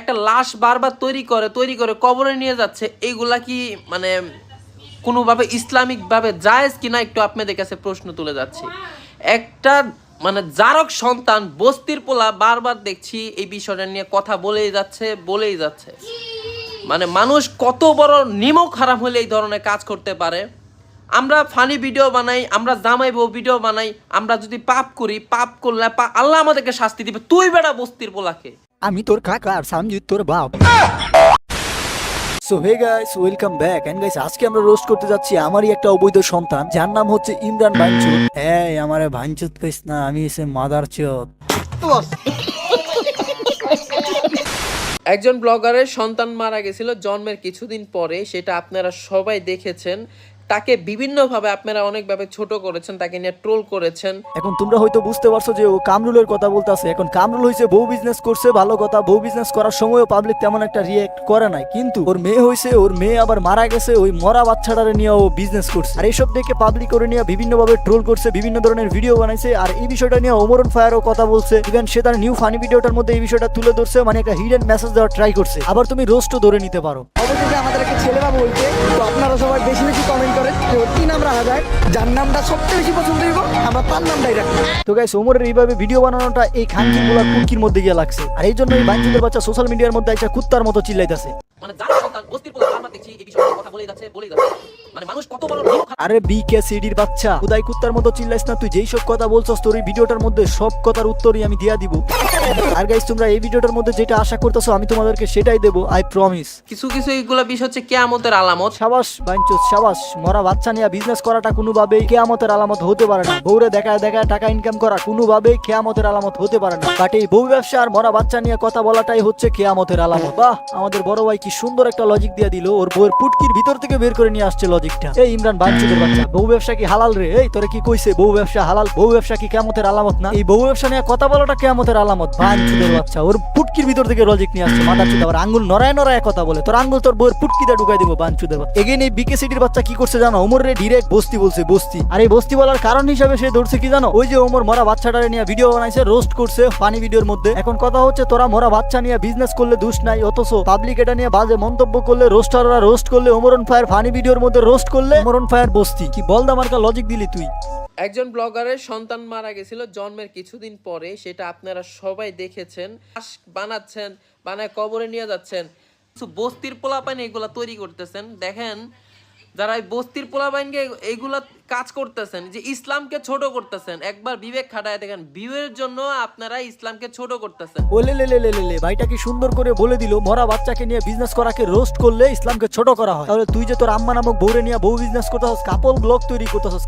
একটা লাশ বারবার তৈরি করে কবরে নিয়ে যাচ্ছে, এইগুলা কি মানে কোনোভাবে ইসলামিকভাবে জায়েজ কিনা একটু আপনাদের কাছে প্রশ্ন তুলে যাচ্ছে। একটা মানে জারক সন্তান বস্তির পোলা বারবার দেখছি এই বিষয়টা নিয়ে কথা বলেই যাচ্ছে। মানে মানুষ কত বড় নিমক হারাম হলে এই ধরনের কাজ করতে পারে। আমরা ফানি ভিডিও বানাই, আমরা জামাই বউ ভিডিও বানাই, আমরা যদি পাপ করি, পাপ করলে আল্লাহ আমাদেরকে শাস্তি দিবে। তুই বেটা বস্তির পোলাকে। আমি তোর কাকা আর সামজিৎ তোর বাপ। So hey guys, welcome back. And guys, আজকে আমরা রোস্ট করতে যাচ্ছি আমারই একটা অবৈধ সন্তান, যার নাম হচ্ছে ইমরান ভাঞ্চুত। হ্যাঁ, আমারে ভাঞ্চুত কইস না, আমি এসে মাদার চোদ। একজন ব্লগারের সন্তান মারা গেছিল জন্মের কিছুদিন পরে, সেটা আপনারা সবাই দেখেছেন। তাকে বিভিন্নভাবে আপনারা অনেকভাবে ছোট করেছেন, তাকে নিয়ে ট্রোল করেছেন। এখন তোমরা হয়তো বুঝতে পারছো যে ও কামরুলের কথা বলতেছে। এখন কামরুল হইছে বউ বিজনেস করছে, ভালো কথা। বউ বিজনেস করার সময়ও পাবলিক তেমন একটা রিয়েক্ট করে নাই, কিন্তু ওর মেয়ে হইছে, ওর মেয়ে আবার মারা গেছে, ওই মরা বাচ্চাটারে নিয়ে ও বিজনেস করছে। আর এইসব দেখে পাবলিক করে নিয়ে বিভিন্নভাবে ট্রোল করছে, বিভিন্ন ধরনের ভিডিও বানাইছে। আর এই বিষয়টা নিয়ে ওমরন ফায়ারও কথা বলছে। ইভেন সে তার নিউ ফানি ভিডিওটার মধ্যে এই বিষয়টা তুলে ধরছে, মানে একটা হিডেন মেসেজ দেওয়ার ট্রাই করছে। আবার তুমি রোস্টও ধরে নিতে পারো। অবশেষে আমাদের একটা ছেলেবাবু বলছে, তো আপনারা সবাই বেশি বেশি কমেন্ট করেন যে ওর কি নাম রাখা যায়, যার নামটা সবচেয়ে বেশি পছন্দ হইব আমরা তার নামটাই রাখি। তো গাইস, ওমরের এইভাবে ভিডিও বানানোটা এই খানকি গুলার কুটকির মধ্যে গিয়ে লাগছে। আর এই জন্য এই বাঞ্চুদের বাচ্চা সোশ্যাল মিডিয়ার মধ্যে একটা কুত্তার মতো চিল্লাইতেছে। মানে যার সন্তান বস্তির পোলা বারবার দেখছি এই বিষয়ে কথা বলেই যাচ্ছে। মানে মানুষ কত বড় নিমক হারাম। আরে বিকে সিডির বাচ্চা, খুদাই কুত্তার মতো চিল্লাইস না। তুই যেই সব কথা বলছস তোর এই ভিডিওটার মধ্যে সব কথার উত্তরই আমি দিয়া দিব। আর গাইস, তোমরা এই ভিডিওটার মধ্যে যেটা আশা করতেছো আমি তোমাদেরকে সেটাই দেবো, আই প্রমিস। কিছু এইগুলা বিষয় হচ্ছে কিয়ামতের আলামত। সাবাস বাঞ্চুস, সাবাস। মরা বাচ্চা নিয়ে বিজনেস করাটা কোনোভাবেই কিয়ামতের আলামত হতে পারে না। বউরে দেখায় দেখায় টাকা ইনকাম করা কোনোভাবেই কিয়ামতের আলামত হতে পারে না। বাট এই বউ ব্যবসা আর মরা বাচ্চা নিয়ে কথা বলাটাই হচ্ছে কিয়ামতের আলামত। বাহ, আমাদের বড় ভাই কি সুন্দর একটা লজিক দিয়ে দিল। ওর বউয়ের পুটকির ভিতর থেকে বের করে নিয়ে আসছে লজিকটা। এই ইমরান বাঞ্চুদের বাচ্চা, বউ ব্যবসা কি হালাল রে? এই তোরে কি কইছে বউ ব্যবসা হালাল? বউ ব্যবসা কি কিয়ামতের আলামত না? এই বউ ব্যবসা নিয়ে কথা বলাটা কিয়ামতের আলামত। বাঞ্চুদের বাচ্চা ওর পুটকির ভিতর থেকে লজিক নিয়ে আসছে। মাদার চুদ আবার আঙ্গুল নড়ায় কথা বলে। তোর আঙ্গুল তোর বউয়ের পুটকিতে ঢুকাই দিব বাঞ্চুদের বাচ্চা। এগেইন এই বিকে সিটির বাচ্চা কি করছে জানো? ওমরে ডিরেক্ট বস্তি বলছে, বস্তি। আর এই বস্তি বলার কারণ হিসাবে সে ধরছে কি জানো? ওই যে ওমর মরা বাচ্চাটারে নিয়ে ভিডিও বানাইছে, রোস্ট করছে ফানি ভিডিওর মধ্যে। এখন কথা হচ্ছে তোরা মরা বাচ্চা নিয়ে বিজনেস করলে দোষ নাই, অথচ পাবলিক এটা নিয়ে বাজে মন্তব্য করলে, রোস্টাররা রোস্ট করলে, ওমরন ফায়ার ফানি ভিডিওর মধ্যে রোস্ট করলে ওমরন ফায়ার বস্তি। কি বলদা মার্কা লজিক দিলি তুই। একজন ব্লগারের সন্তান মারা গেছিল জন্মের কিছুদিন পরে, সেটা আপনারা সবাই দেখেছেন। বানাচ্ছেন, বানায় কবরে নিয়ে যাচ্ছেন। কিছু বস্তির পোলাপাইন এগুলা তৈরি করতেছেন। দেখেন, যারা এই বস্তির পোলাপাইনকে এইগুলা কাজ করতেছেন, যে ইসলামকে ছোট করতেছেন, একবার বিবেক খাটায় দেখেন। ভিউয়ের জন্য আপনারা ইসলামকে ছোট করতেছেন। ওলে লে লে লে লে লে, ভাইটা কি সুন্দর করে বলে দিল, মরা বাচ্চাকে নিয়ে বিজনেস করাকে রোস্ট করলে ইসলামকে ছোট করা হয়। তাহলে তুই যে তোর আম্মা নামক বউরে নিয়ে বউ বিজনেস করতেছস, কাপল ব্লগ তৈরি করতেছস,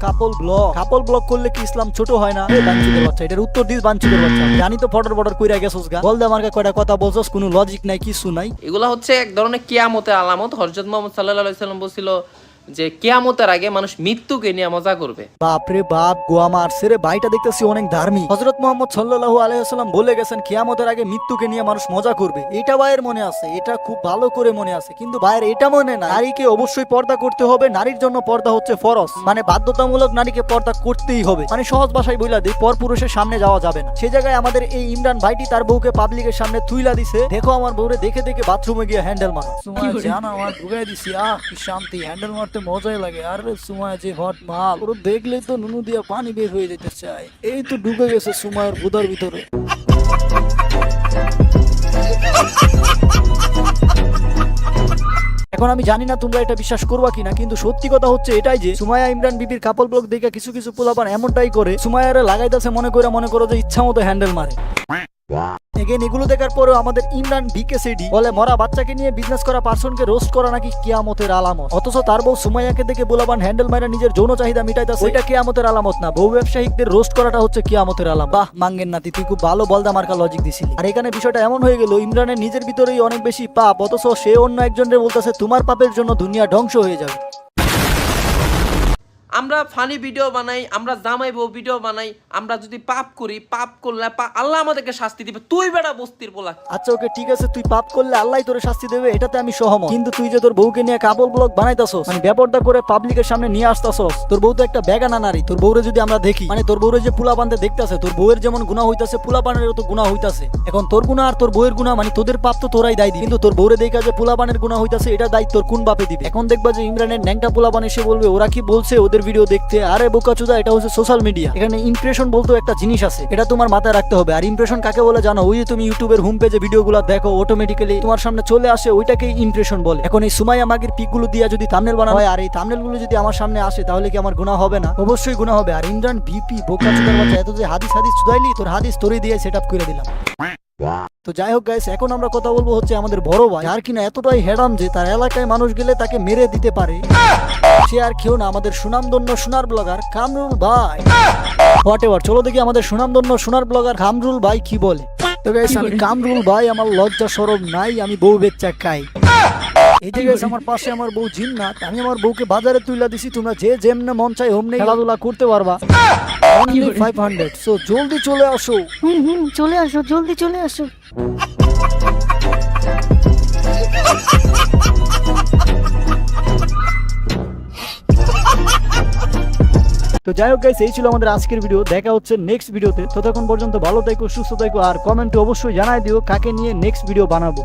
কাপল ব্লগ করলে কি ইসলাম ছোট হয় না? এই বাঞ্চুদের বাচ্চা, এটার উত্তর দিস বাঞ্চুদের বাচ্চা। জানি তো ফটর ফটর কইরা গেছস গা। বল দে আমাকে কয়টা কথা বলছস, কোনো লজিক নাই, কিছু নাই। এগুলা হচ্ছে এক ধরনের কিয়ামতের আলামত। হযরত মুহাম্মদ সাল্লাল্লাহু আলাইহি ওয়াসাল্লাম বলেছিল যে কিয়ামতের আগে মানুষ মৃত্যুকে নিয়ে মজা করবে। বাপরে বাপ, গোয়া মারছে রে। ভাইটা দেখতেছি অনেক ধার্মিক। হযরত মুহাম্মদ সাল্লাল্লাহু আলাইহি ওয়াসাল্লাম বলে গেছেন কিয়ামতের আগে মৃত্যুকে নিয়ে মানুষ মজা করবে। এটা ভাইয়ের মনে আছে, এটা খুব ভালো করে মনে আছে। কিন্তু ভাইয়ের এটা মনে না, নারীকে অবশ্যই পর্দা করতে হবে। নারীর জন্য পর্দা হচ্ছে ফরজ, মানে বাধ্যতামূলক নারীকে পর্দা করতেই হবে। মানে সহজ ভাষায় বইলা দিই, পরপুরুষের সামনে যাওয়া যাবে না। সে জায়গায় আমাদের এই ইমরান ভাইটি তার বউকে পাবলিকের সামনে তুইলা দিছে। দেখো আমার বউরে দেখে দেখে বাথরুমে গিয়ে হ্যান্ডেল মারো। সুমায় জানা আমার ঢুকাই দিছি, আহ কি শান্তি, হ্যান্ডেল মারতে মজাই লাগে। আর সুমায় যে হট মাল, ওর দেখলে তো নুনু দিয়া পানি বের হয়ে যেতে চায়। এই তো ঢুকে গেছে সুমায়ের বুদার ভিতরে। এখন আমি জানি না তোমরা এটা বিশ্বাস করবা কিনা, কিন্তু সত্যি কথা হচ্ছে এটাই যে সুমাইয়া ইমরান বিবির কাপল ব্লগ দেখে কিছু কিছু পোলাপান এমনটাই করে, সুমাইয়ারে লাগাইতেছে মনে করো যে ইচ্ছা মতো হ্যান্ডেল মারে। এগেন এগুলো দেখার পরেও আমাদের ইমরান ভিকেসিডি বলে মরা বাচ্চাকে নিয়ে বিজনেস করা পার্সনকে রোস্ট করা নাকি কিয়ামতের আলামত। অথচ তার বউ সুমাইয়াকে দেখে পোলাপান হ্যান্ডেল মারা নিজের যৌন চাহিদা মিটাইতেছে। ওইটা কিয়ামতের আলামত না, বউ ব্যবসায়িকদের রোস্ট করাটা হচ্ছে কিয়ামতের আলামত। বাহ মাঙ্গেন নাতি, তুই খুব ভালো বলদা মার্কা লজিক দিছিলি। আর এখানে বিষয়টা এমন হয়ে গেল, ইমরানের নিজের ভিতরেই অনেক বেশি পাপ, অথচ সে অন্য একজনের বলতেছে তোমার পাপের জন্য দুনিয়া ধ্বংস হয়ে যাবে। আমরা ফানি ভিডিও বানাই, আমরা জামাই বউ ভিডিও বানাই, আমরা যদি পাপ করি, পাপ করলে আল্লাহ আমাদেরকে শাস্তি দিবে। তুই বেটা বস্তির পোলা। আচ্ছা ওকে ঠিক আছে, তুই পাপ করলে আল্লাহ তোরে শাস্তি দেবে, এটাতে আমি সহমত। কিন্তু তুই যে তোর বউকে নিয়ে কাপড় ব্লগ বানাইতাছস, মানে ব্যাপারটা করে পাবলিকের সামনে নিয়ে আসতাছস, তোর বউ তো একটা বেগানা নারী। তোর বউরে যদি আমরা দেখি, মানে তোর বউরে যে পুলা বান্ধে দেখতাছে, তোর বউয়ের যেমন গুনাহ হইতাছে, পুলা বানের তো গুনাহ হইতাছে। এখন তোর গুনাহ আর তোর বউয়ের গুনাহ, মানে তোদের পাপ তো তোরাই দায়ী দিবি। কিন্তু তোর বউরে দেখা যে পুলা বানের গুনাহ হইতাছে, এটা দায়িত্ব তোর কোন বাপে দিবে? এখন দেখবা যে ইমরানের ন্যাংটা পোলা বান এসে বলবে ওরা কি বলছে ওদের ভিডিও দেখতে। আরে বোকাচোদা, এটা হচ্ছে সোশ্যাল মিডিয়া। এখানে ইমপ্রেশন বলতে একটা জিনিস আছে, এটা তোমার মাথায় রাখতে হবে। আর ইমপ্রেশন কাকে বলে জানো? ওই যে তুমি ইউটিউবের হোম পেজে ভিডিওগুলো দেখো, অটোমেটিক্যালি তোমার সামনে চলে আসে, ওইটাকেই ইমপ্রেশন বলে। এখন এই সুমাইয়া মাগির পিকগুলো দিয়ে যদি থাম্বনেল বানানো হয়, আর এই থাম্বনেলগুলো যদি আমার সামনে আসে, তাহলে কি আমার গুনাহ হবে না? অবশ্যই গুনাহ হবে। আর ইমরান ভিপি বোকাচোদার বাচ্চা, এত যে হাদিস চুদাইলি, তোর হাদিস তোরে দিয়ে সেট আপ করে দিলাম। তো যাই হোক গাইস, এখন আমরা কথা বলবো হচ্ছে আমাদের বড় ভাই, আর কিনা এতটাই হেডাম যে তার এলাকায় মানুষ গেলে তাকে মেরে দিতে পারে। সে আর কেউ না, আমাদের সুনামধন্য সোনার ব্লগার কামরুল ভাই। হোয়াটএভার, চলো দেখি আমাদের সুনামধন্য সোনার ব্লগার কামরুল ভাই কি বলে। তো গাইস, আমি কামরুল ভাই, আমার লজ্জা শরম নাই, আমি বউ বেচ্চা খাই। এই যে গাইস, আমার পাশে আমার বউ জিন্নাত। আমি আমার বউকে বাজারে তুইলা দিছি, তোমরা যে যেমনে মন চাই হোমনে খেলাধুলা করতে পারবা। Only 500, সো জলদি চলে আসো। চলে আসো, জলদি চলে আসো। তো যাই হোক গাইস, এই ছিল আমাদের আজকের ভিডিও। দেখা হচ্ছে নেক্সট ভিডিওতে। ততক্ষণ পর্যন্ত ভালো থাকো, সুস্থ থাকো, আর কমেন্টে অবশ্যই জানাই দিও কাকে নিয়ে নেক্সট ভিডিও বানাবো।